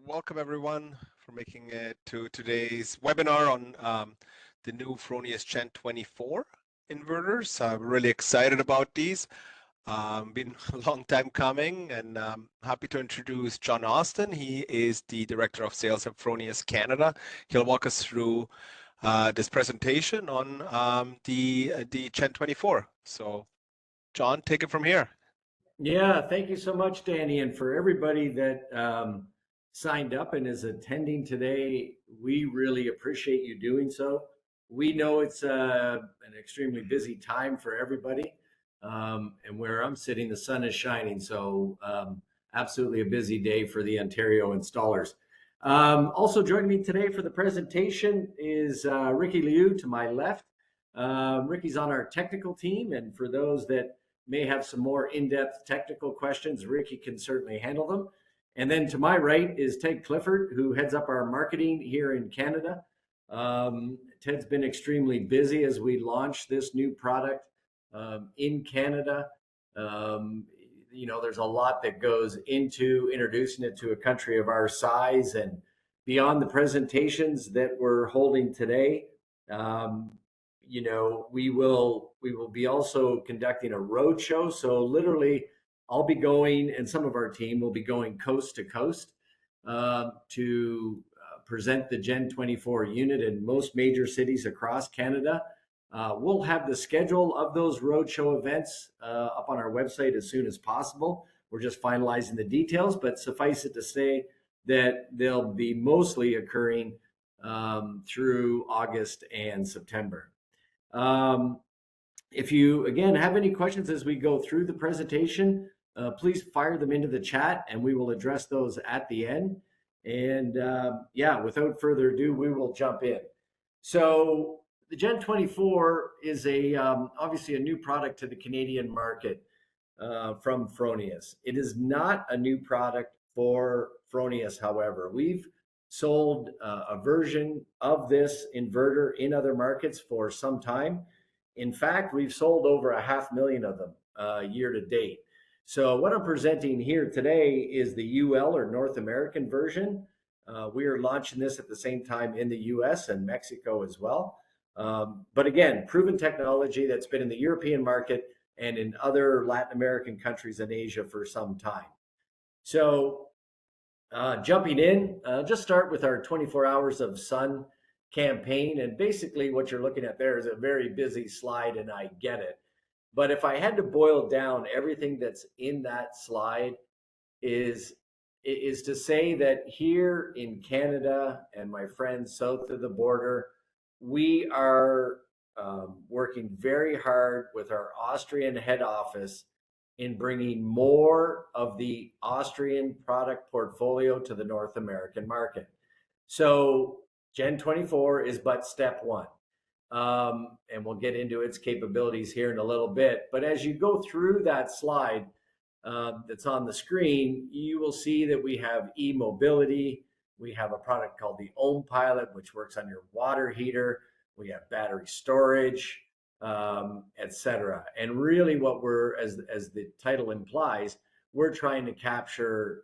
Welcome everyone for making it to today's webinar on the new Fronius Gen24 inverters. I'm really excited about these. Been a long time coming, and happy to introduce John Austin. He is the Director of Sales at Fronius Canada. He'll walk us through this presentation on the Gen24. So John, take it from here. Yeah, thank you so much, Danny. And for everybody that signed up and is attending today, we really appreciate you doing so. We know it's an extremely busy time for everybody. And where I'm sitting, the sun is shining. So absolutely a busy day for the Ontario installers. Also joining me today for the presentation is Ricky Liu to my left. Ricky's on our technical team. And for those that may have some more in-depth technical questions, Ricky can certainly handle them. And then to my right is Ted Clifford, who heads up our marketing here in Canada. Ted's been extremely busy as we launch this new product in Canada. There's a lot that goes into introducing it to a country of our size, and beyond the presentations that we're holding today, we will be also conducting a road show. So literally, I'll be going, and some of our team will be going coast to coast to present the Gen24 unit in most major cities across Canada. We'll have the schedule of those roadshow events up on our website as soon as possible. We're just finalizing the details, but suffice it to say that they'll be mostly occurring through August and September. If you, again, have any questions as we go through the presentation, please fire them into the chat and we will address those at the end. And yeah, without further ado, we will jump in. So the Gen24 is obviously a new product to the Canadian market from Fronius. It is not a new product for Fronius, however. We've sold a version of this inverter in other markets for some time. In fact, we've sold over 500,000 of them year to date. So what I'm presenting here today is the UL, or North American version. We are launching this at the same time in the US and Mexico as well. But again, proven technology that's been in the European market and in other Latin American countries and Asia for some time. So jumping in, just start with our 24 hours of sun campaign. And basically what you're looking at there is a very busy slide, and I get it. But if I had to boil down everything that's in that slide is to say that here in Canada and my friends south of the border, we are working very hard with our Austrian head office in bringing more of the Austrian product portfolio to the North American market. So Gen24 is but step one. And we'll get into its capabilities here in a little bit. But as you go through that slide that's on the screen, you will see that we have e-mobility. We have a product called the Ohm Pilot, which works on your water heater. We have battery storage, etc. And really what we're, as the title implies, we're trying to capture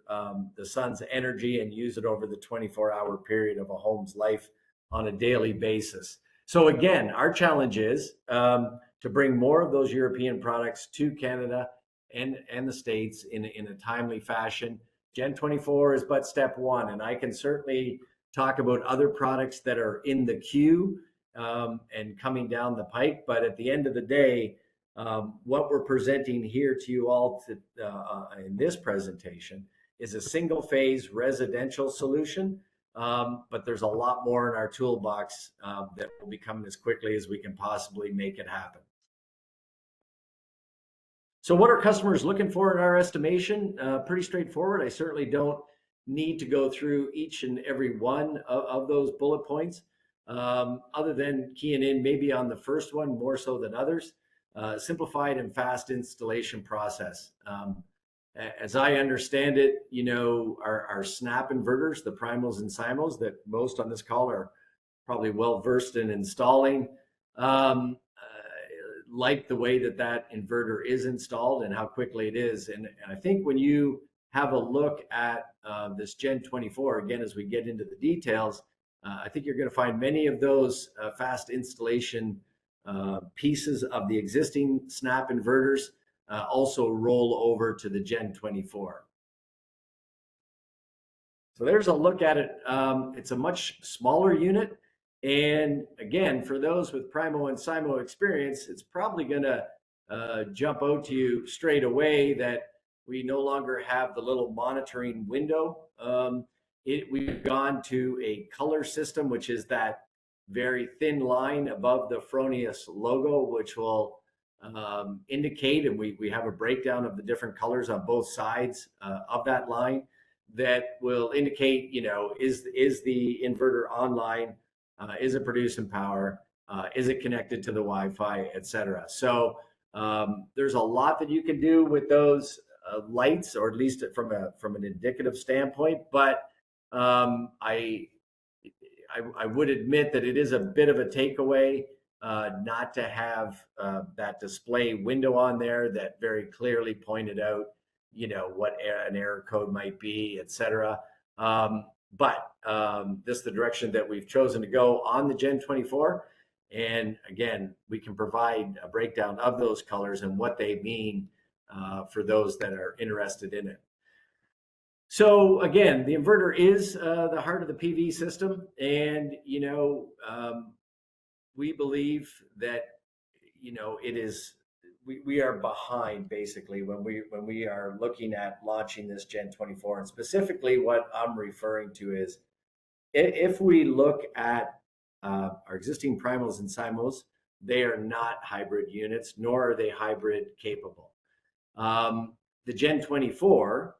the sun's energy and use it over the 24-hour period of a home's life on a daily basis. So again, our challenge is to bring more of those European products to Canada and the States in a timely fashion. Gen24 is but step one, and I can certainly talk about other products that are in the queue and coming down the pike. But at the end of the day, what we're presenting here to you all in this presentation is a single phase residential solution. But there's a lot more in our toolbox that will be coming as quickly as we can possibly make it happen. So what are customers looking for in our estimation? Pretty straightforward. I certainly don't need to go through each and every one of those bullet points, other than keying in maybe on the first one more so than others. Simplified and fast installation process. As I understand it, our snap inverters, the primals and simos that most on this call are probably well versed in installing, like the way that inverter is installed and how quickly it is. And I think when you have a look at this Gen24, again, as we get into the details, I think you're going to find many of those fast installation pieces of the existing Snap inverters also roll over to the Gen24. So there's a look at it. It's a much smaller unit. And again, for those with Primo and Simo experience, it's probably going to jump out to you straight away that we no longer have the little monitoring window. We've gone to a color system, which is that very thin line above the Fronius logo, which will indicate, and we have a breakdown of the different colors on both sides of that line that will indicate, is the inverter online? Is it producing power? Is it connected to the Wi-Fi, et cetera? So there's a lot that you can do with those lights, or at least from an indicative standpoint. But I would admit that it is a bit of a takeaway not to have that display window on there that very clearly pointed out, what an error code might be, et cetera. But this is the direction that we've chosen to go on the Gen24. And again, we can provide a breakdown of those colors and what they mean for those that are interested in it. So again, the inverter is the heart of the PV system. And, we believe that, it is, we are behind basically when we are looking at launching this Gen24. And specifically what I'm referring to is, if we look at our existing primals and simos, they are not hybrid units, nor are they hybrid capable. The Gen24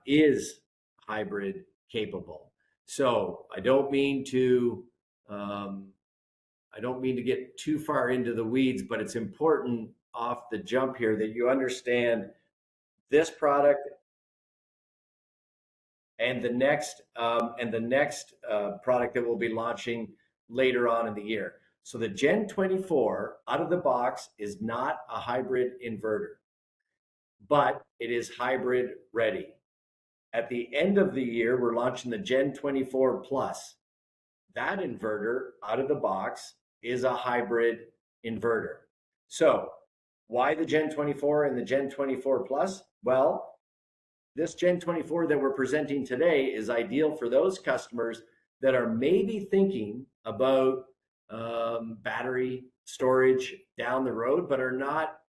is hybrid capable. So I don't mean to get too far into the weeds, but it's important off the jump here that you understand this product and the next product that we'll be launching later on in the year. So the Gen24 out of the box is not a hybrid inverter, but it is hybrid ready. At the end of the year, we're launching the Gen24 Plus. That inverter out of the box is a hybrid inverter. So why the Gen24 and the Gen24 Plus? Well, this Gen24 that we're presenting today is ideal for those customers that are maybe thinking about battery storage down the road, but are not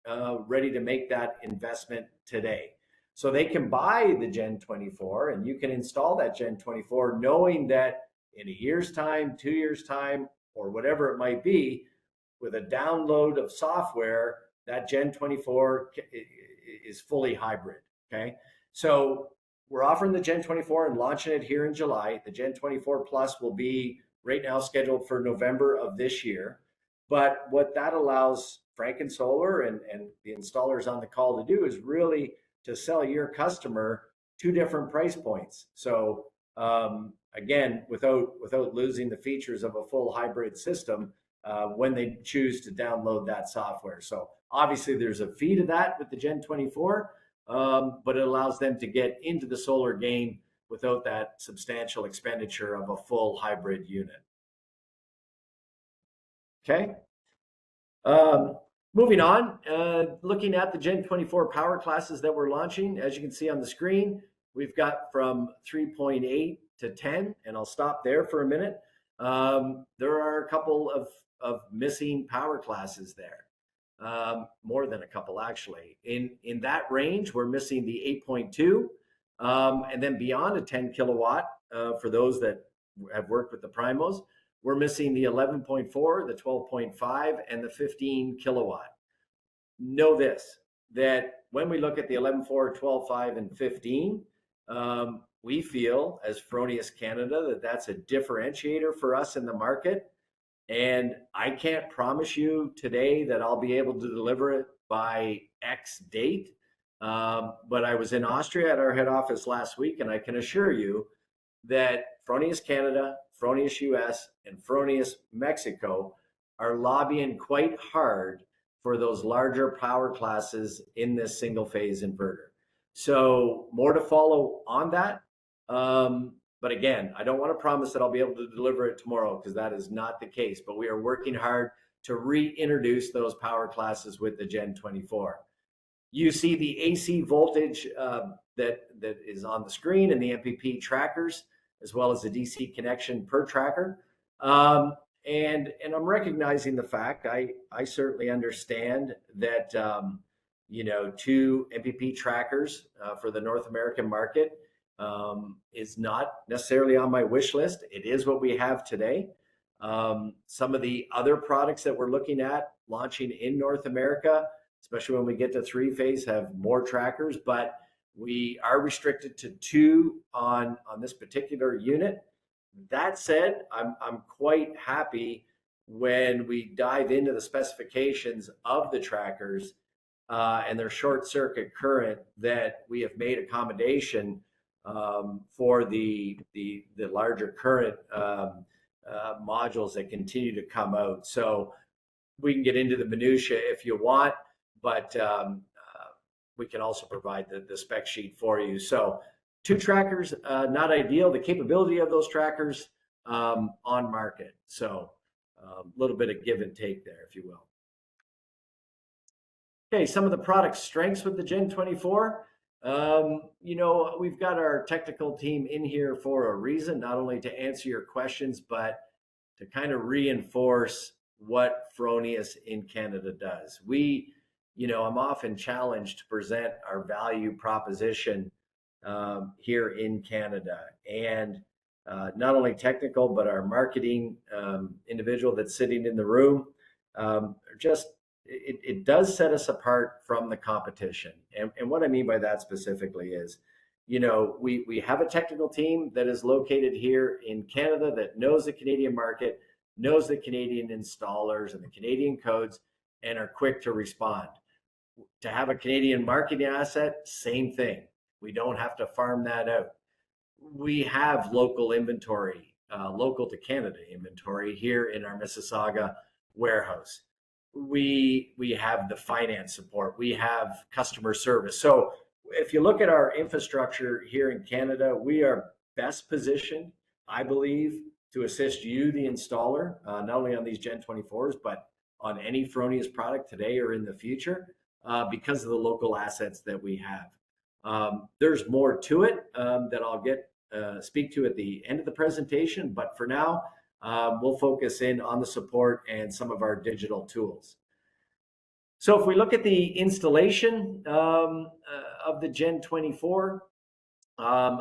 ready to make that investment today. So they can buy the Gen24 and you can install that Gen24 knowing that in a year's time, 2 years' time, or whatever it might be, with a download of software, that Gen24 is fully hybrid, okay? So we're offering the Gen24 and launching it here in July. The Gen24 Plus will be right now scheduled for November of this year. But what that allows Frankensolar and the installers on the call to do is really to sell your customer two different price points. So again, without losing the features of a full hybrid system when they choose to download that software. So obviously there's a fee to that with the Gen24, but it allows them to get into the solar game without that substantial expenditure of a full hybrid unit. Okay. Moving on, looking at the Gen24 power classes that we're launching, as you can see on the screen, we've got from 3.8 to 10, and I'll stop there for a minute. There are a couple of missing power classes there. More than a couple, actually. In that range, we're missing the 8.2, and then beyond a 10 kilowatt, for those that have worked with the primos, we're missing the 11.4, the 12.5, and the 15 kilowatt. Know this, that when we look at the 11.4, 12.5, and 15, we feel as Fronius Canada that that's a differentiator for us in the market. And I can't promise you today that I'll be able to deliver it by X date. But I was in Austria at our head office last week, and I can assure you that Fronius Canada, Fronius US, and Fronius Mexico are lobbying quite hard for those larger power classes in this single phase inverter. So more to follow on that. But again, I don't want to promise that I'll be able to deliver it tomorrow because that is not the case. But we are working hard to reintroduce those power classes with the Gen24. You see the AC voltage that is on the screen and the MPP trackers, as well as the DC connection per tracker. And I'm recognizing the fact, I certainly understand that, two MPP trackers for the North American market is not necessarily on my wish list. It is what we have today. Some of the other products that we're looking at launching in North America, especially when we get to three-phase, have more trackers, but we are restricted to two on this particular unit. That said, I'm quite happy when we dive into the specifications of the trackers and their short circuit current that we have made accommodation for the larger current modules that continue to come out. So we can get into the minutia if you want, but we can also provide the spec sheet for you. So two trackers, not ideal. The capability of those trackers on market. So a little bit of give and take there, if you will. Okay, some of the product strengths with the Gen24. We've got our technical team in here for a reason, not only to answer your questions, but to kind of reinforce what Fronius in Canada does. I'm often challenged to present our value proposition here in Canada. And not only technical, but our marketing individual that's sitting in the room, it does set us apart from the competition. And what I mean by that specifically is, we have a technical team that is located here in Canada that knows the Canadian market, knows the Canadian installers and the Canadian codes, and are quick to respond. To have a Canadian marketing asset, same thing. We don't have to farm that out. We have local inventory, local to Canada inventory here in our Mississauga warehouse. We have the finance support. We have customer service. So if you look at our infrastructure here in Canada, we are best positioned, I believe, to assist you, the installer, not only on these Gen24s, but on any Fronius product today or in the future, because of the local assets that we have. There's more to it that I'll speak to at the end of the presentation, but for now, we'll focus in on the support and some of our digital tools. So if we look at the installation of the Gen24,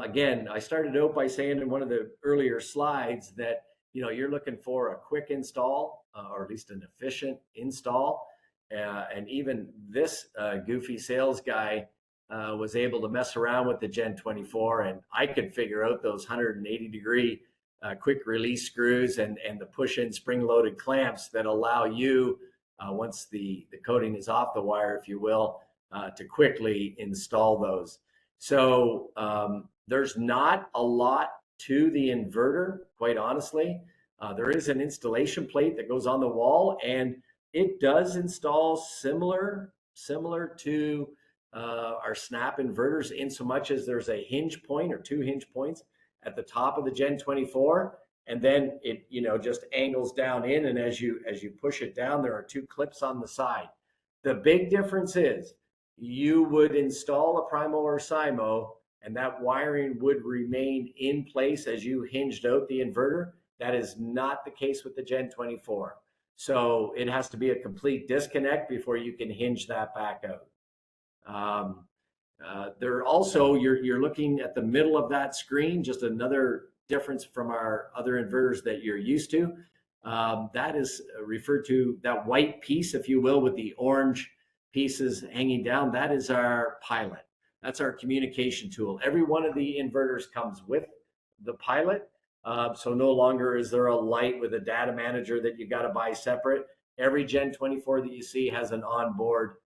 again, I started out by saying in one of the earlier slides that you're looking for a quick install or at least an efficient install. And even this goofy sales guy was able to mess around with the Gen24, and I could figure out those 180-degree quick release screws and the push-in spring-loaded clamps that allow you, once the coating is off the wire, if you will, to quickly install those. So there's not a lot to the inverter, quite honestly. There is an installation plate that goes on the wall, and it does install similar to our snap inverters, in so much as there's a hinge point or two hinge points at the top of the Gen24, and then it just angles down in, and as you push it down, there are two clips on the side. The big difference is you would install a Primo or Simo, and that wiring would remain in place as you hinged out the inverter. That is not the case with the Gen24. So it has to be a complete disconnect before you can hinge that back out. There also, you're looking at the middle of that screen, just another difference from our other inverters that you're used to. That is referred to, that white piece, if you will, with the orange pieces hanging down. That is our pilot. That's our communication tool. Every one of the inverters comes with the pilot. So no longer is there a light with a data manager that you got to buy separate. Every Gen24 that you see has an onboard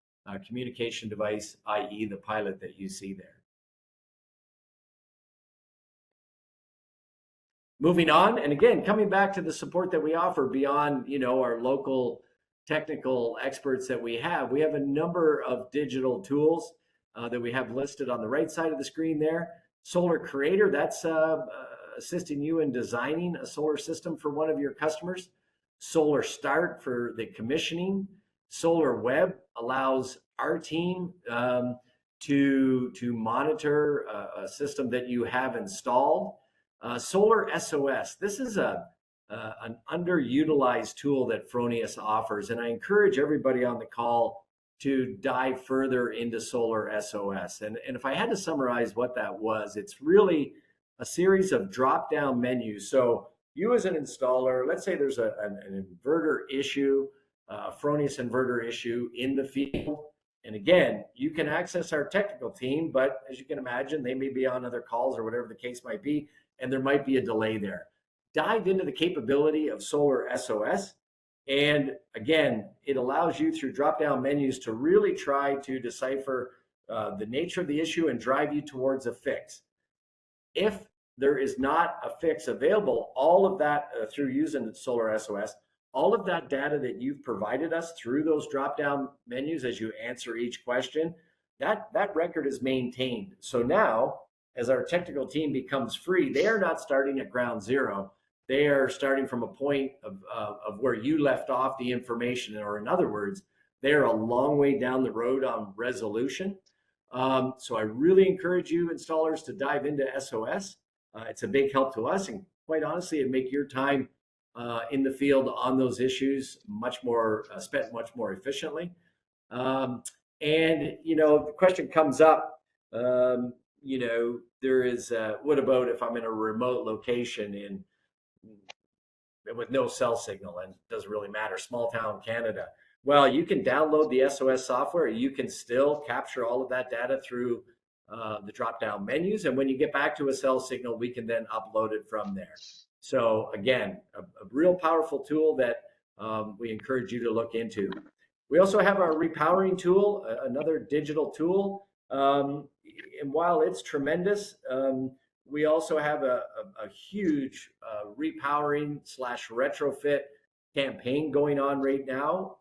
communication device, i.e. the pilot that you see there. Moving on, and again, coming back to the support that we offer beyond, our local technical experts that we have a number of digital tools that we have listed on the right side of the screen there. Solar Creator, that's assisting you in designing a solar system for one of your customers. Solar Start for the commissioning. Solar Web allows our team to monitor a system that you have installed. Solar SOS. This is an underutilized tool that Fronius offers, and I encourage everybody on the call to dive further into Solar SOS. And if I had to summarize what that was, it's really a series of drop-down menus. So you as an installer, let's say there's an inverter issue, a Fronius inverter issue in the field. And again, you can access our technical team, but as you can imagine, they may be on other calls or whatever the case might be, and there might be a delay there. Dive into the capability of Solar SOS. And again, it allows you through drop-down menus to really try to decipher the nature of the issue and drive you towards a fix. If there is not a fix available, all of that through using Solar SOS, all of that data that you've provided us through those drop-down menus as you answer each question, that record is maintained. So now, as our technical team becomes free, they are not starting at ground zero. They are starting from a point of where you left off the information, or in other words, they're a long way down the road on resolution. So I really encourage you installers to dive into SOS. It's a big help to us, and quite honestly, it make your time in the field on those issues much more spent much more efficiently. And the question comes up. There is what about if I'm in a remote location with no cell signal, and it doesn't really matter, small town Canada? Well, you can download the SOS software. You can still capture all of that data through the drop-down menus. And when you get back to a cell signal, we can then upload it from there. So again, a real powerful tool that we encourage you to look into. We also have our repowering tool, another digital tool. And while it's tremendous, we also have a huge repowering / retrofit campaign going on right now.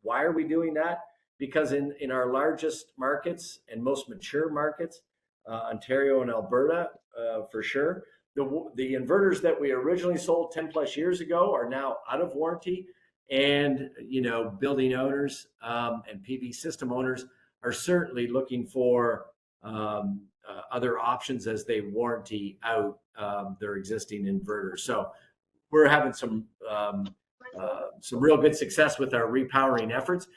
Why are we doing that? Because in our largest markets and most mature markets, Ontario and Alberta, for sure, the inverters that we originally sold 10 plus years ago are now out of warranty. And, building owners and PV system owners are certainly looking for other options as they warranty out their existing inverters. So we're having some real good success with our repowering efforts.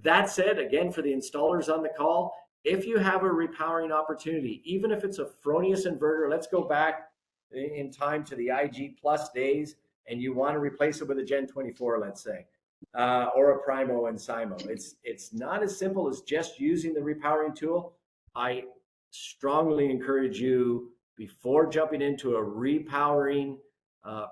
That said, again, for the installers on the call, if you have a repowering opportunity, even if it's a Fronius inverter, let's go back in time to the IG Plus days, and you want to replace it with a Gen24, let's say, or a Primo and Simo. It's not as simple as just using the repowering tool. I strongly encourage you, before jumping into a repowering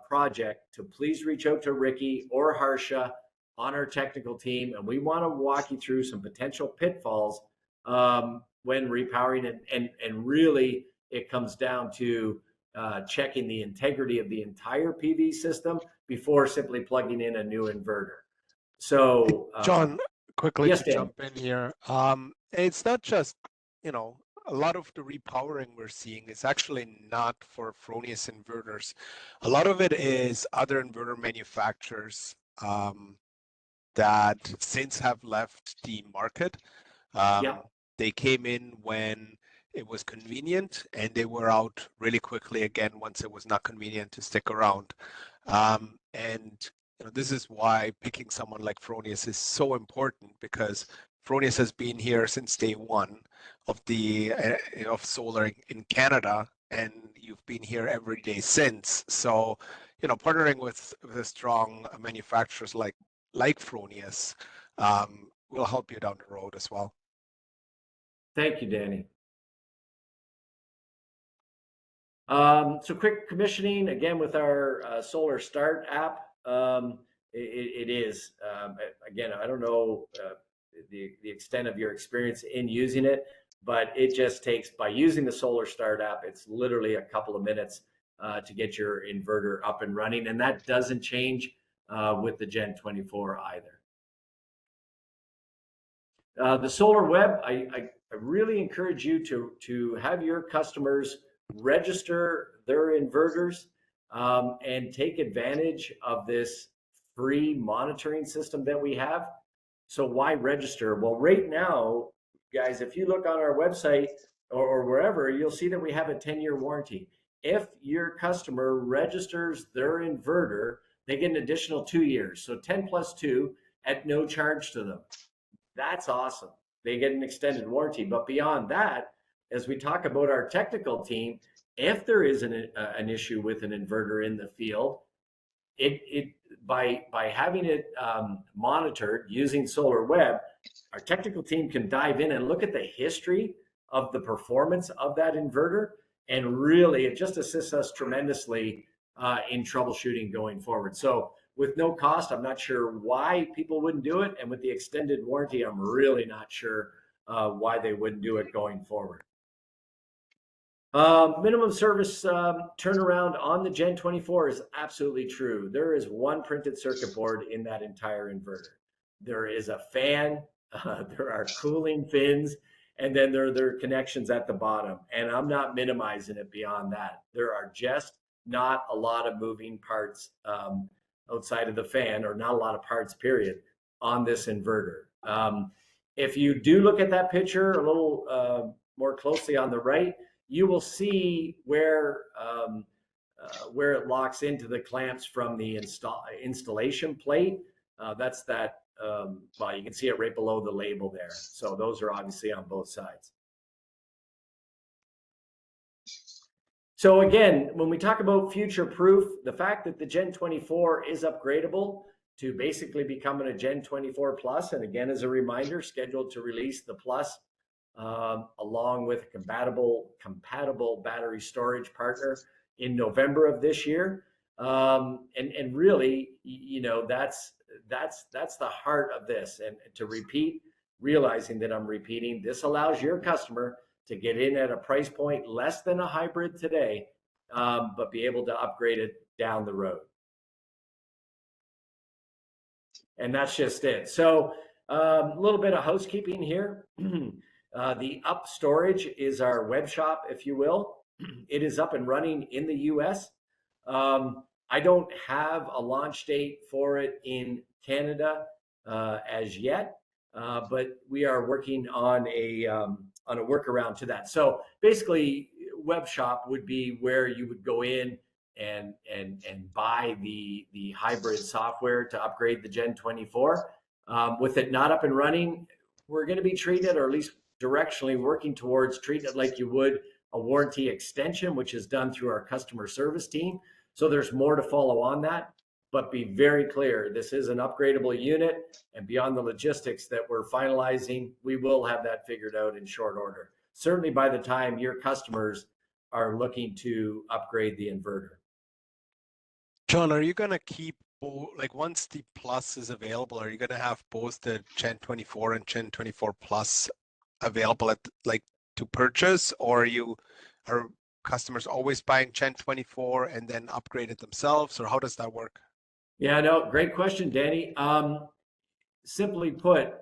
project, to please reach out to Ricky or Harsha on our technical team, and we want to walk you through some potential pitfalls when repowering, and really it comes down to checking the integrity of the entire PV system before simply plugging in a new inverter. So John, quickly yes, to jump in here, it's not just, a lot of the repowering we're seeing is actually not for Fronius inverters. A lot of it is other inverter manufacturers that since have left the market. They came in when it was convenient, and they were out really quickly again once it was not convenient to stick around. And this is why picking someone like Fronius is so important, because Fronius has been here since day one of of solar in Canada, and you've been here every day since. So, partnering with strong manufacturers like Fronius will help you down the road as well. Thank you, Danny. So quick commissioning again with our Solar Start app. It is again, I don't know the extent of your experience in using it, but it just takes, by using the Solar Start app, it's literally a couple of minutes to get your inverter up and running, and that doesn't change with the Gen24 either. The Solar Web, I I really encourage you to have your customers register their inverters and take advantage of this free monitoring system that we have. So why register? Well, right now, guys, if you look on our website or wherever, you'll see that we have a 10-year warranty. If your customer registers their inverter, they get an additional 2 years. So 10 plus 2 at no charge to them. That's awesome. They get an extended warranty. But beyond that, as we talk about our technical team, if there is an issue with an inverter in the field, it by having it monitored using SolarWeb, our technical team can dive in and look at the history of the performance of that inverter, and really it just assists us tremendously in troubleshooting going forward. So with no cost, I'm not sure why people wouldn't do it, and with the extended warranty, I'm really not sure why they wouldn't do it going forward. Minimum service turnaround on the Gen24 is absolutely true. There is one printed circuit board in that entire inverter. There is a fan, there are cooling fins, and then there are connections at the bottom. And I'm not minimizing it beyond that. There are just not a lot of moving parts outside of the fan, or not a lot of parts, period, on this inverter. If you do look at that picture a little more closely on the right, you will see where it locks into the clamps from the installation plate. That's that, well, you can see it right below the label there. So those are obviously on both sides. So again, when we talk about future proof, the fact that the Gen24 is upgradable to basically becoming a Gen24 Plus, and again, as a reminder, scheduled to release the Plus along with a compatible battery storage partner in November of this year. And really, you know, that's the heart of this. And to repeat, realizing that I'm repeating, this allows your customer to get in at a price point less than a hybrid today, but be able to upgrade it down the road. And that's just it. So a little bit of housekeeping here. The UP.storage is our web shop, if you will. It is up and running in the US. I don't have a launch date for it in Canada as yet, but we are working on a workaround to that. So basically, web shop would be where you would go in and buy the hybrid software to upgrade the Gen24. With it not up and running, we're going to be treated, or at least directionally working towards treating it like you would a warranty extension, which is done through our customer service team. So there's more to follow on that, but be very clear, this is an upgradable unit, and beyond the logistics that we're finalizing, we will have that figured out in short order. Certainly by the time your customers are looking to upgrade the inverter. John, are you going to keep, like, once the Plus is available, are you going to have both the Gen24 and Gen24 Plus available at, like, to purchase, or are customers always buying Gen24 and then upgrade it themselves, or how does that work? Yeah, no, great question, Danny. Simply put,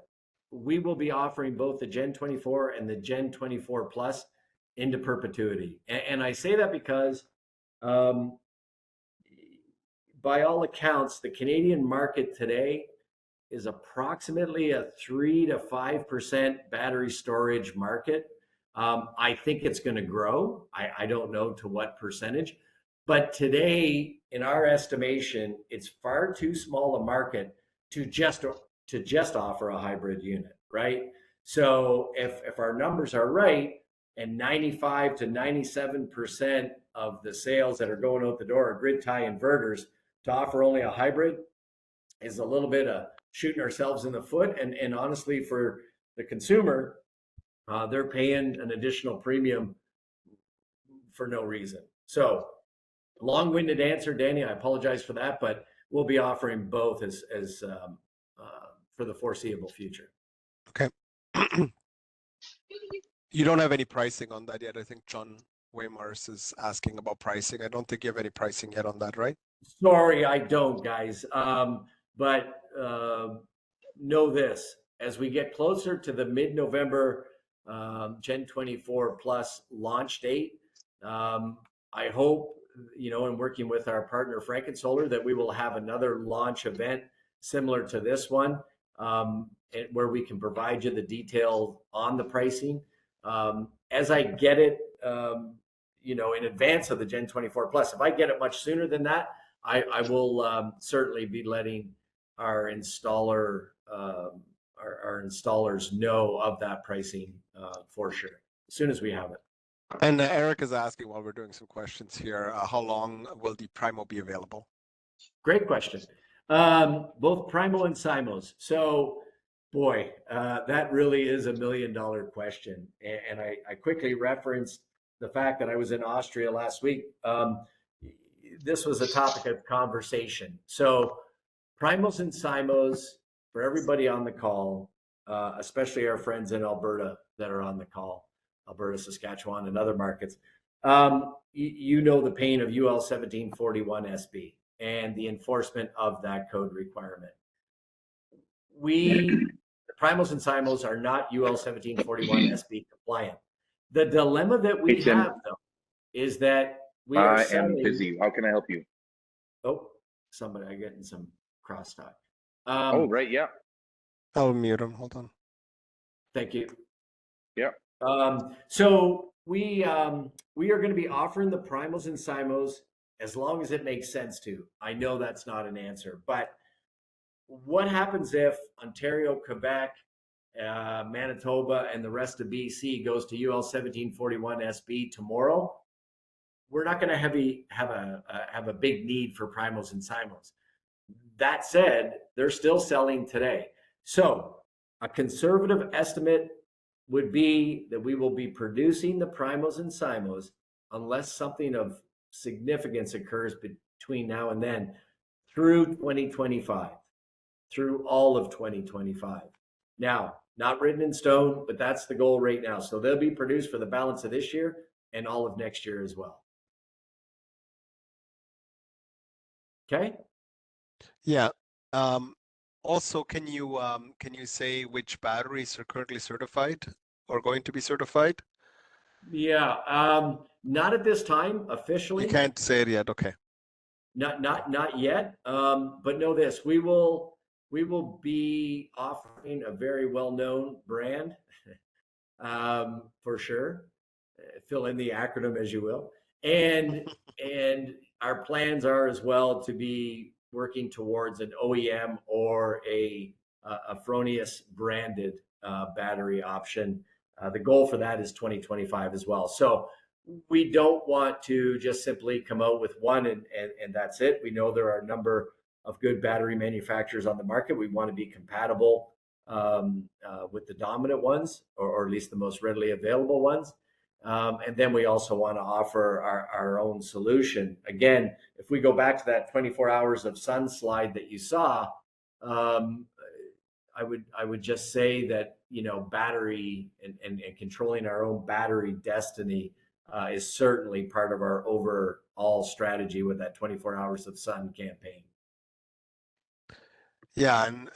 we will be offering both the Gen24 and the Gen24 Plus into perpetuity. And I say that because by all accounts, the Canadian market today is approximately a 3 to 5% battery storage market. I think it's going to grow. I don't know to what percentage, but today, in our estimation, it's far too small a market to just offer a hybrid unit, right? So if our numbers are right, and 95 to 97% of the sales that are going out the door are grid tie inverters, to offer only a hybrid is a little bit of shooting ourselves in the foot. And honestly, for the consumer, they're paying an additional premium for no reason. So long-winded answer, Danny, I apologize for that, but we'll be offering both as for the foreseeable future. Okay. You don't have any pricing on that yet. I think John Waymars is asking about pricing. I don't think you have any pricing yet on that, right? Sorry, I don't, guys. But know this, as we get closer to the mid-November Gen24 Plus launch date. I hope, in working with our partner Frankensolar, that we will have another launch event similar to this one, where we can provide you the detail on the pricing. As I get it, in advance of the Gen24 Plus. If I get it much sooner than that, I will certainly be letting our installer, our installers know of that pricing for sure, as soon as we have it. And Eric is asking, while we're doing some questions here, how long will the Primo be available? Great question. Both Primo and Simos. So, boy, that really is $1 million question. And I quickly referenced the fact that I was in Austria last week. This was a topic of conversation. So, Primos and Simos, for everybody on the call, especially our friends in Alberta that are on the call, Alberta, Saskatchewan, and other markets, you know the pain of UL 1741 SB and the enforcement of that code requirement. The Primos and Simos are not UL 1741 SB compliant. The dilemma that we have, though, is that we are selling... I am busy. How can I help you? Oh, somebody, I'm getting some crosstalk. Oh, right, yeah. I'll mute him. Hold on. Thank you. Yeah. So we are going to be offering the Primos and Simos as long as it makes sense to. I know that's not an answer, but what happens if Ontario, Quebec, Manitoba, and the rest of BC goes to UL 1741 SB tomorrow? We're not going to have a big need for Primos and Simos. That said, they're still selling today. So a conservative estimate would be that we will be producing the Primos and Simos unless something of significance occurs between now and then through 2025, through all of 2025. Now, not written in stone, but that's the goal right now. So they'll be produced for the balance of this year and all of next year as well. Okay. Yeah. Also, can you say which batteries are currently certified or going to be certified? Yeah. Not at this time officially. You can't say it yet. Okay. Not yet. But know this: we will be offering a very well-known brand, for sure. Fill in the acronym as you will, and our plans are as well to be working towards an OEM or a Fronius branded battery option. The goal for that is 2025 as well. So we don't want to just simply come out with one and that's it. We know there are a number of good battery manufacturers on the market. We want to be compatible with the dominant ones, or at least the most readily available ones. And then we also want to offer our own solution. Again, if we go back to that 24 hours of sun slide that you saw, I would just say that, battery and controlling our own battery destiny is certainly part of our overall strategy with that 24 hours of sun campaign. Yeah, and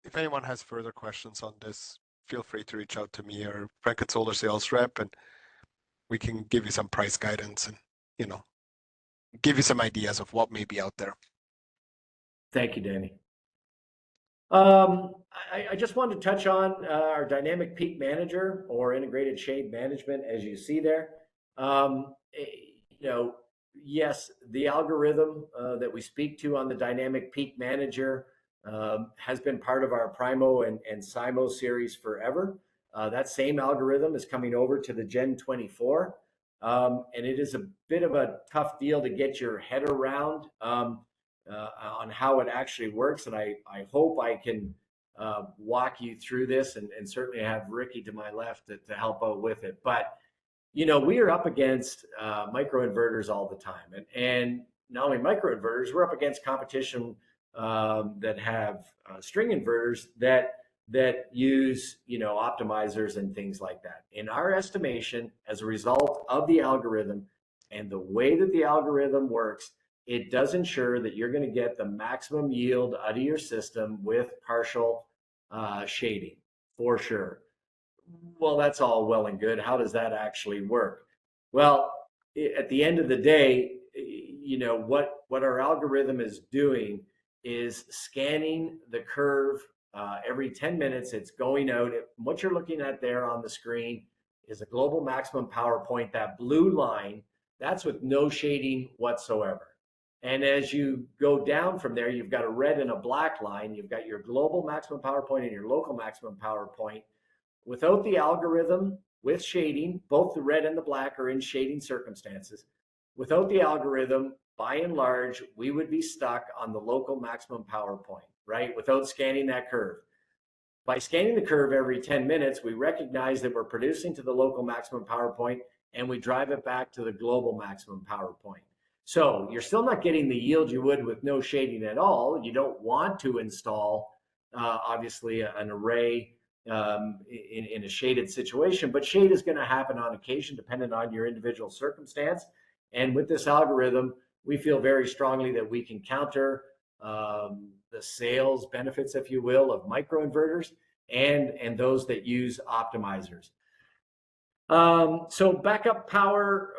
if anyone has further questions on this, feel free to reach out to me or Frankensolar sales rep, and we can give you some price guidance and, give you some ideas of what may be out there. Thank you, Danny. I just wanted to touch on our dynamic peak manager or integrated shade management, as you see there. Yes, the algorithm that we speak to on the dynamic peak manager has been part of our Primo and Simo series forever. That same algorithm is coming over to the Gen24, and it is a bit of a tough deal to get your head around on how it actually works. And I hope I can walk you through this, and certainly have Ricky to my left to help out with it. But, we are up against microinverters all the time. And not only microinverters, we're up against competition that have string inverters that use, optimizers and things like that. In our estimation, as a result of the algorithm and the way that the algorithm works, it does ensure that you're going to get the maximum yield out of your system with partial shading, for sure. Well, that's all well and good. How does that actually work? Well, at the end of the day, what our algorithm is doing is scanning the curve every 10 minutes. It's going out. What you're looking at there on the screen is a global maximum power point. That blue line, that's with no shading whatsoever. And as you go down from there, you've got a red and a black line. You've got your global maximum power point and your local maximum power point. Without the algorithm, with shading, both the red and the black are in shading circumstances. Without the algorithm, by and large, we would be stuck on the local maximum power point, right? Without scanning that curve. By scanning the curve every 10 minutes, we recognize that we're producing to the local maximum power point and we drive it back to the global maximum power point. So you're still not getting the yield you would with no shading at all. You don't want to install, obviously, an array in a shaded situation, but shade is going to happen on occasion depending on your individual circumstance. And with this algorithm, we feel very strongly that we can counter the sales benefits, if you will, of microinverters and those that use optimizers. So backup power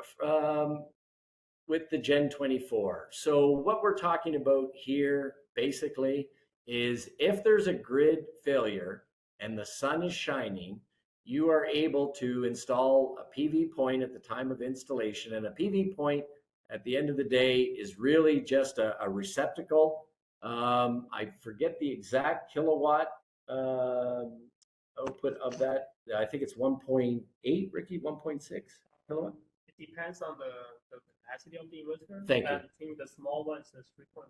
with the Gen24. So what we're talking about here basically is if there's a grid failure and the sun is shining, you are able to install a PV point at the time of installation. And a PV point at the end of the day is really just a receptacle. I forget the exact kilowatt output of that. I think it's 1.8, Ricky, 1.6 kilowatt? It depends on the capacity of the inverter. Thank you. I think the small one is 3.1.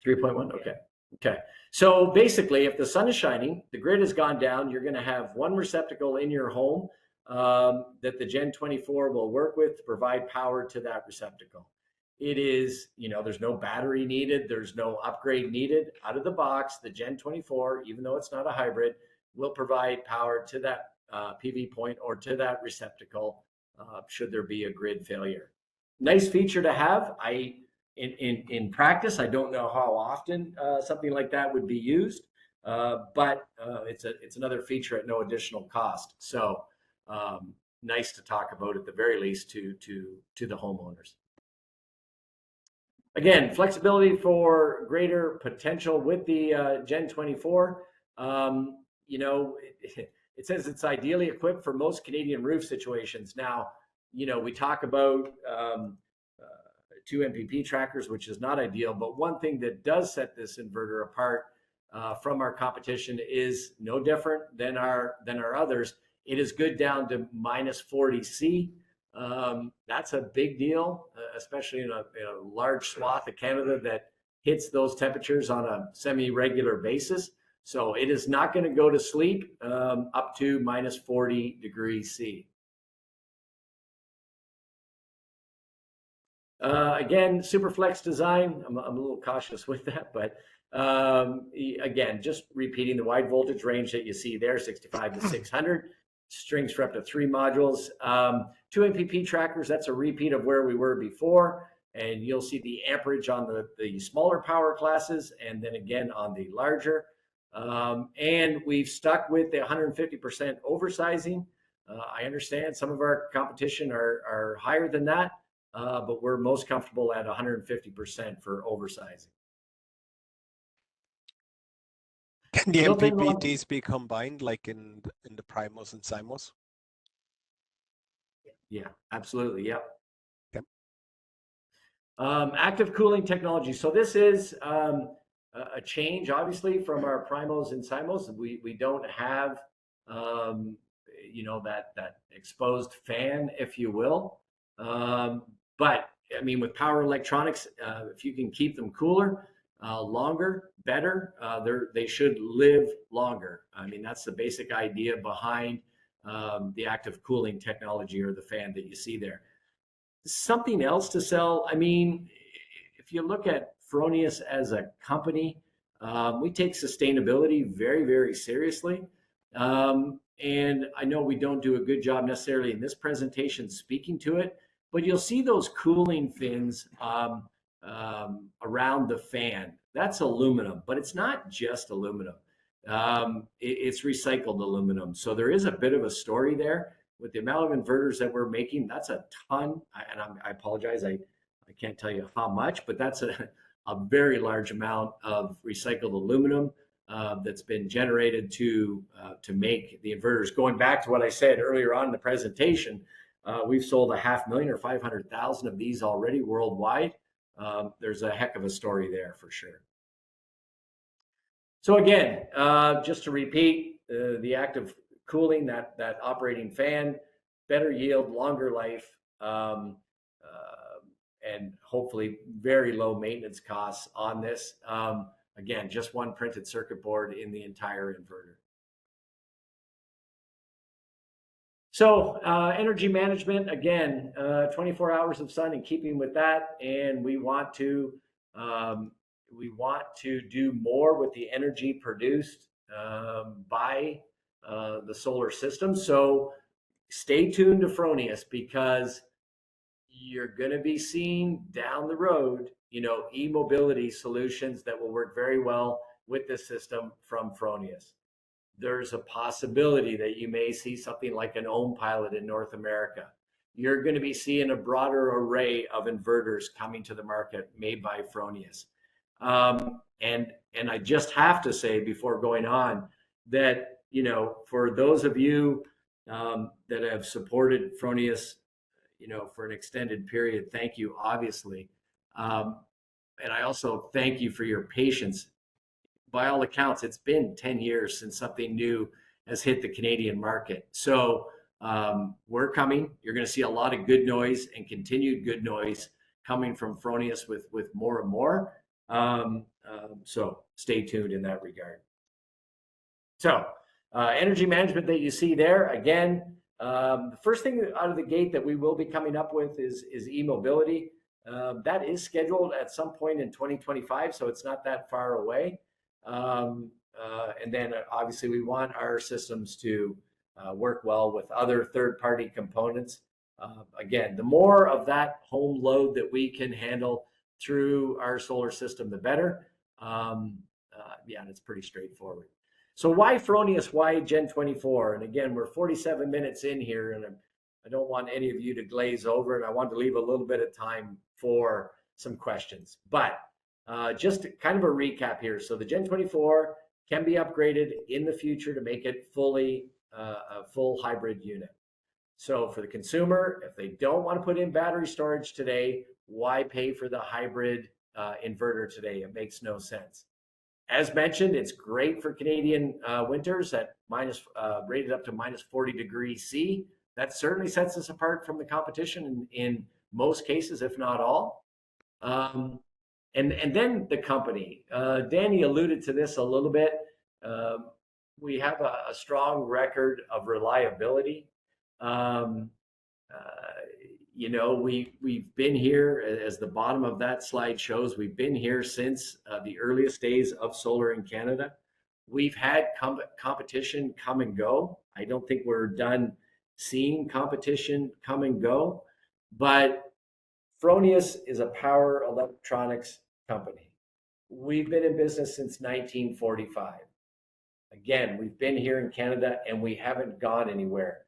3.1, okay. Okay. So basically, if the sun is shining, the grid has gone down, you're going to have one receptacle in your home that the Gen24 will work with to provide power to that receptacle. It is, there's no battery needed. There's no upgrade needed. Out of the box, the Gen24, even though it's not a hybrid, will provide power to that PV point or to that receptacle should there be a grid failure. Nice feature to have. In practice, I don't know how often something like that would be used, but it's another feature at no additional cost. So nice to talk about at the very least to the homeowners. Again, flexibility for greater potential with the Gen24. It says it's ideally equipped for most Canadian roof situations. Now, we talk about 2 MPP trackers, which is not ideal, but one thing that does set this inverter apart from our competition is no different than our others. It is good down to minus 40 C. That's a big deal, especially in a large swath of Canada that hits those temperatures on a semi-regular basis. So it is not going to go to sleep up to minus 40 degrees C. Again, Superflex design, I'm a little cautious with that, but again, just repeating the wide voltage range that you see there, 65 to 600, strings for up to 3 modules. 2 MPP trackers, that's a repeat of where we were before, and you'll see the amperage on the smaller power classes, and then again on the larger. And we've stuck with the 150% oversizing. I understand some of our competition are higher than that. But we're most comfortable at 150% for oversizing. Can the MPPTs be combined like in the Primos and Simos? Yeah, absolutely. Yeah. Okay. Active cooling technology. So this is a change, obviously, from our Primos and Simos. We don't have, that exposed fan, if you will. But I mean, with power electronics, if you can keep them cooler, longer, better, they should live longer. I mean, that's the basic idea behind the active cooling technology or the fan that you see there. Something else to sell. I mean, if you look at Fronius as a company, we take sustainability very, very seriously. And I know we don't do a good job necessarily in this presentation speaking to it, but you'll see those cooling fins around the fan. That's aluminum, but it's not just aluminum. It's recycled aluminum. So there is a bit of a story there with the amount of inverters that we're making. That's a ton. And I apologize. I can't tell you how much, but that's a very large amount of recycled aluminum that's been generated to make the inverters. Going back to what I said earlier on in the presentation, we've sold 500,000 or 500,000 of these already worldwide. There's a heck of a story there for sure. So again, just to repeat, the active cooling, that operating fan, better yield, longer life, and hopefully very low maintenance costs on this. Again, just one printed circuit board in the entire inverter. So energy management, again, 24 hours of sun in keeping with that, and we want to do more with the energy produced by the solar system. So stay tuned to Fronius, because you're going to be seeing down the road, e-mobility solutions that will work very well with this system from Fronius. There's a possibility that you may see something like an Ohm Pilot in North America. You're going to be seeing a broader array of inverters coming to the market made by Fronius. And I just have to say before going on that, for those of you that have supported Fronius, for an extended period, thank you, obviously. And I also thank you for your patience. By all accounts, it's been 10 years since something new has hit the Canadian market. So we're coming. You're going to see a lot of good noise and continued good noise coming from Fronius with more and more. So stay tuned in that regard. So energy management that you see there, again, the first thing out of the gate that we will be coming up with is e-mobility. That is scheduled at some point in 2025, so it's not that far away. And then obviously we want our systems to work well with other third-party components. Again, the more of that home load that we can handle through our solar system, the better. Yeah, and it's pretty straightforward. So why Fronius? Why Gen24? And again, we're 47 minutes in here, and I don't want any of you to glaze over, and I want to leave a little bit of time for some questions. But just kind of a recap here. So the Gen24 can be upgraded in the future to make it a full hybrid unit. So for the consumer, if they don't want to put in battery storage today, why pay for the hybrid inverter today? It makes no sense. As mentioned, it's great for Canadian winters at rated up to minus 40 degrees C. That certainly sets us apart from the competition in most cases, if not all. And then the company. Danny alluded to this a little bit. We have a strong record of reliability. We've been here, as the bottom of that slide shows, we've been here since the earliest days of solar in Canada. We've had competition come and go. I don't think we're done seeing competition come and go, but Fronius is a power electronics company. We've been in business since 1945. Again, we've been here in Canada and we haven't gone anywhere.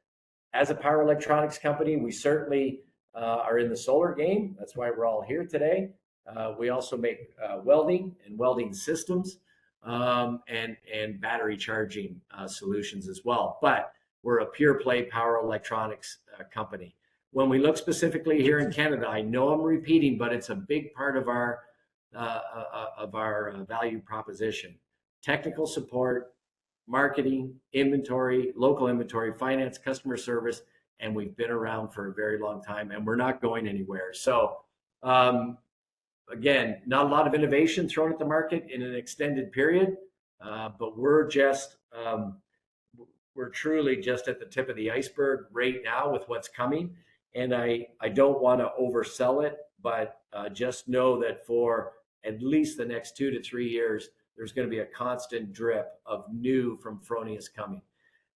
As a power electronics company, we certainly are in the solar game. That's why we're all here today. We also make welding and welding systems and battery charging solutions as well. But we're a pure play power electronics company. When we look specifically here in Canada, I know I'm repeating, but it's a big part of our value proposition. Technical support, marketing, inventory, local inventory, finance, customer service, and we've been around for a very long time, and we're not going anywhere. So again, not a lot of innovation thrown at the market in an extended period, but we're truly just at the tip of the iceberg right now with what's coming. And I don't want to oversell it, but just know that for at least the next 2 to 3 years, there's going to be a constant drip of new from Fronius coming.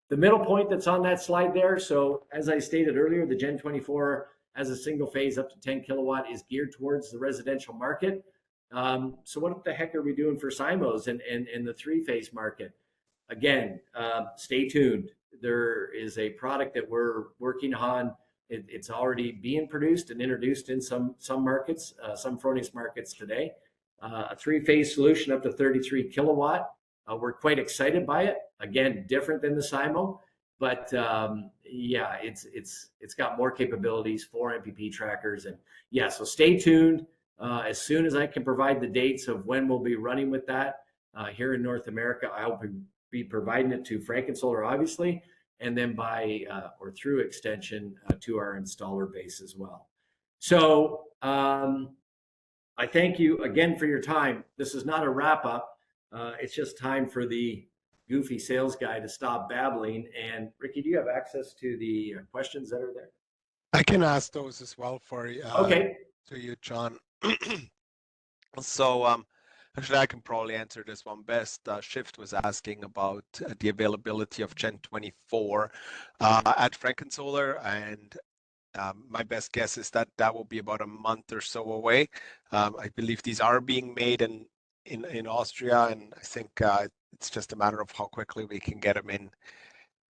The middle point that's on that slide there, so as I stated earlier, the Gen24 as a single phase up to 10 kilowatt is geared towards the residential market. So what the heck are we doing for SIMOs and the 3-phase market? again, stay tuned. There is a product that we're working on. It's already being produced and introduced in some markets, some Fronius markets today. A three-phase solution up to 33 kilowatt. We're quite excited by it. Again, different than the SIMO, but yeah, it's got more capabilities for MPP trackers. And yeah, so stay tuned. As soon as I can provide the dates of when we'll be running with that here in North America, I'll be providing it to Frankensolar, obviously, and then by or through extension to our installer base as well. So I thank you again for your time. This is not a wrap up. It's just time for the goofy sales guy to stop babbling. And Ricky, do you have access to the questions that are there? I can ask those as well for you. Okay. To you, John. So actually, I can probably answer this one best. Shift was asking about the availability of Gen24 at Frankensolar, and my best guess is that that will be about a month or so away. I believe these are being made in Austria, and I think it's just a matter of how quickly we can get them in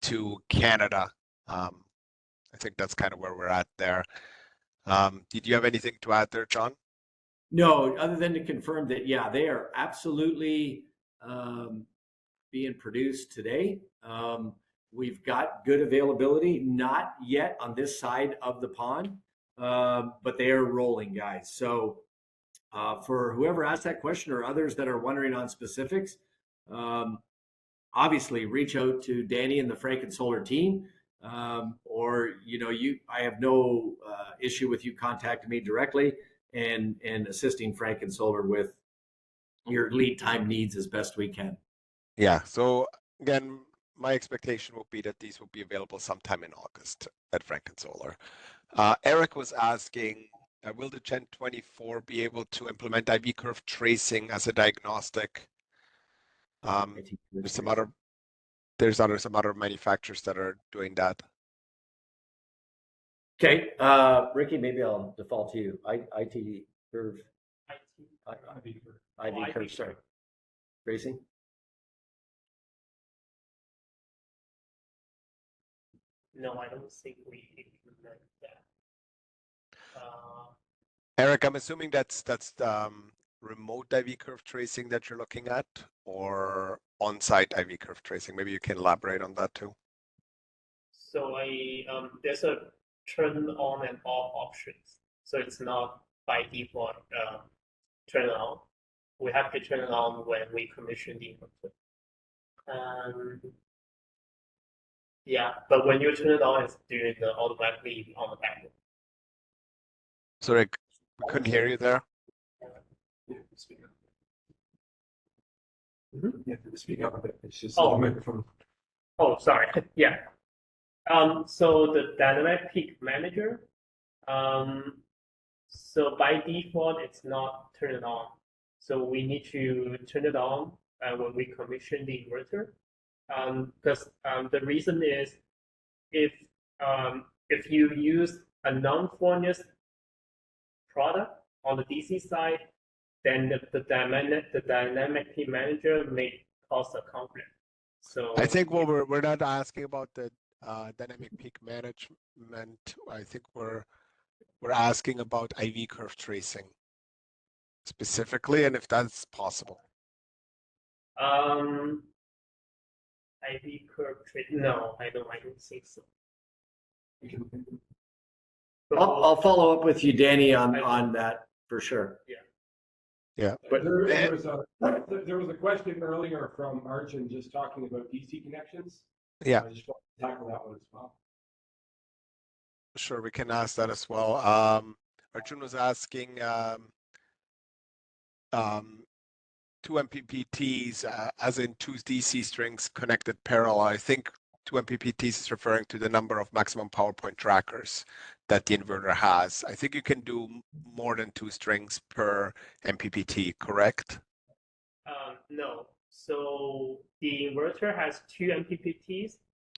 to Canada. I think that's kind of where we're at there. Did you have anything to add there, John? No, other than to confirm that, yeah, they are absolutely being produced today. We've got good availability, not yet on this side of the pond, but they are rolling, guys. So for whoever asked that question or others that are wondering on specifics, obviously reach out to Danny and the Frankensolar team. Or, you know, I have no issue with you contacting me directly and assisting Frankensolar with your lead time needs as best we can. Yeah. So again, my expectation will be that these will be available sometime in August at Frankensolar. Eric was asking, will the Gen24 be able to implement IV curve tracing as a diagnostic? There's some other manufacturers that are doing that. Okay, Ricky, maybe I'll default to you. IT curve. IV curve, sorry. Tracing. No, I don't think we implement that. Eric, I'm assuming that's remote IV curve tracing that you're looking at, or on-site IV curve tracing. Maybe you can elaborate on that too. So there's a turn on and off options. So it's not by default turn on. We have to turn it on when we commission the inverter. Yeah, but when you turn it on, it's doing the automatically on the back end. Sorry, we couldn't hear you there. You have to speak up a bit. It's just Oh. the microphone. Oh, sorry. Yeah. So the dynamic peak manager, so by default, it's not turned on. So we need to turn it on when we commission the inverter. Because the reason is if you use a non-Fronius product on the DC side, then the dynamic peak manager may cause a conflict. So I think we're not asking about the dynamic peak management. I think we're asking about IV curve tracing specifically, and if that's possible. IV curve tracing? No, I don't think so. I'll follow up with you, Danny, on that for sure. Yeah. Yeah. But there was a question earlier from Arjun just talking about DC connections. Yeah. I just want to tackle that one as well. Sure, we can ask that as well. Arjun was asking two MPPTs, as in two DC strings connected parallel. I think two MPPTs is referring to the number of maximum power point trackers that the inverter has. I think you can do more than two strings per MPPT, correct? No. So the inverter has two MPPTs,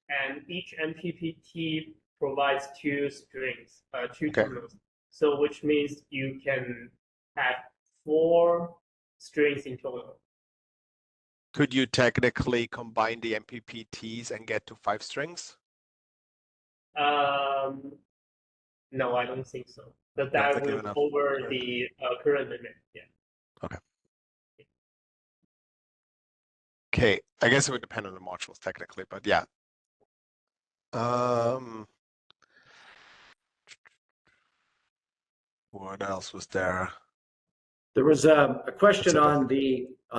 and each MPPT provides two strings, two terminals. So which means you can have 4 strings in total. Could you technically combine the MPPTs and get to 5 strings? No, I don't think so. But Don't that think you will have enough. cover the current limit. Yeah. Okay. Okay, I guess it would depend on the modules technically, but yeah. What else was there? There was a question That's on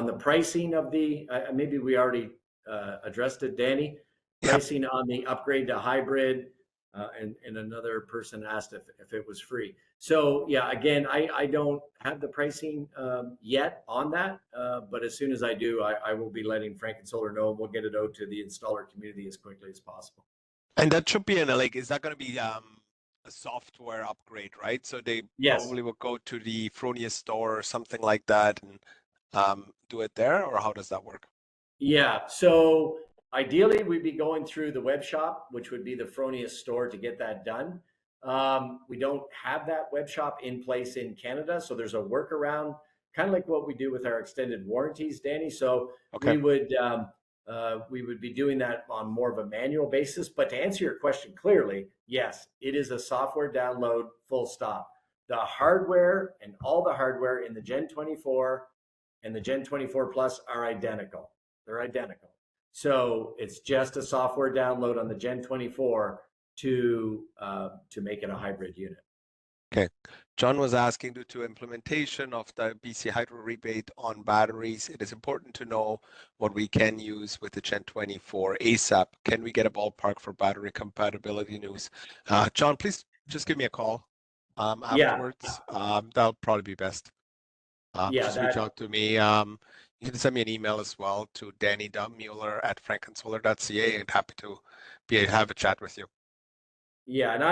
the pricing of the, maybe we already addressed it, Danny. Yep. Pricing on the upgrade to hybrid, and another person asked if it was free. So yeah, again, I don't have the pricing yet on that, but as soon as I do, I will be letting Frankensolar know, and we'll get it out to the installer community as quickly as possible. And that should be in a, like, is that going to be a software upgrade, right? So they Yes. probably will go to the Fronius store or something like that and do it there, or how does that work? Yeah, so ideally we'd be going through the web shop, which would be the Fronius store, to get that done. We don't have that web shop in place in Canada, so there's a workaround, kind of like what we do with our extended warranties, Danny. So Okay. we would be doing that on more of a manual basis. But to answer your question clearly, yes, it is a software download, full stop. The hardware and all the hardware in the Gen24 and the Gen24 Plus are identical. They're identical. So it's just a software download on the Gen24 to make it a hybrid unit. Okay. John was asking, due to implementation of the BC Hydro rebate on batteries, it is important to know what we can use with the Gen24 ASAP. Can we get a ballpark for battery compatibility news? John, please just give me a call afterwards. That'll probably be best. Just reach out to me. You can send me an email as well to danny.mueller@frankensolar.ca, and happy to have a chat with you. Yeah, and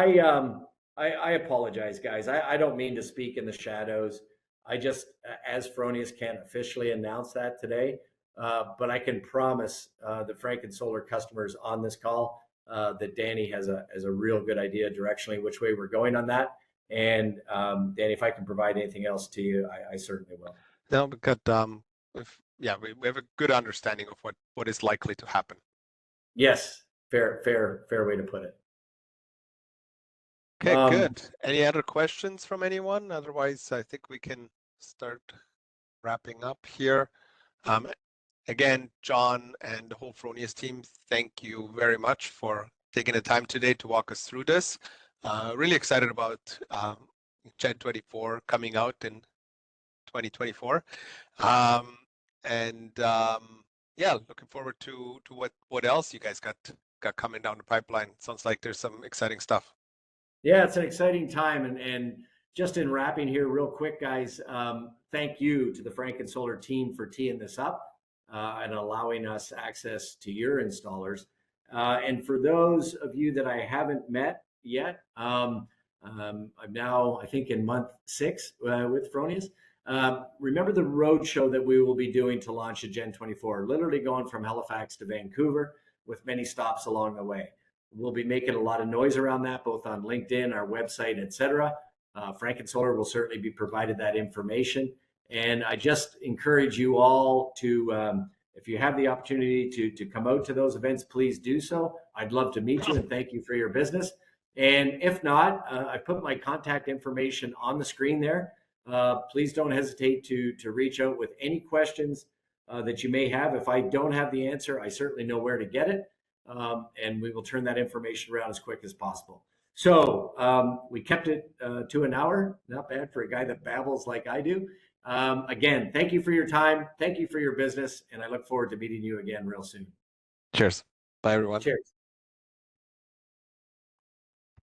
I apologize, guys. I don't mean to speak in the shadows. I just, as Fronius, can't officially announce that today, but I can promise the Frankensolar customers on this call that Danny has a real good idea directionally which way we're going on that. And Danny, if I can provide anything else to you, I certainly will. No, because we have a good understanding of what is likely to happen. Yes, fair way to put it. Okay, good. Any other questions from anyone? Otherwise, I think we can start wrapping up here. Again, John and the whole Fronius team, thank you very much for taking the time today to walk us through this. Really excited about Gen24 coming out in 2024. Yeah, looking forward to what else you guys got coming down the pipeline. Sounds like there's some exciting stuff. Yeah, it's an exciting time. And just in wrapping here real quick, guys, thank you to the Frankensolar team for teeing this up and allowing us access to your installers. And for those of you that I haven't met yet, I'm now, I think, in month 6 with Fronius. Remember the road show that we will be doing to launch a Gen24, literally going from Halifax to Vancouver with many stops along the way. We'll be making a lot of noise around that, both on LinkedIn, our website, etc. Frankensolar will certainly be provided that information. And I just encourage you all to, if you have the opportunity to come out to those events, please do so. I'd love to meet you and thank you for your business. And if not, I put my contact information on the screen there. Please don't hesitate to reach out with any questions that you may have. If I don't have the answer, I certainly know where to get it. And we will turn that information around as quick as possible. So we kept it to an hour. Not bad for a guy that babbles like I do. Again, thank you for your time. Thank you for your business. And I look forward to meeting you again real soon. Cheers. Bye, everyone. Cheers.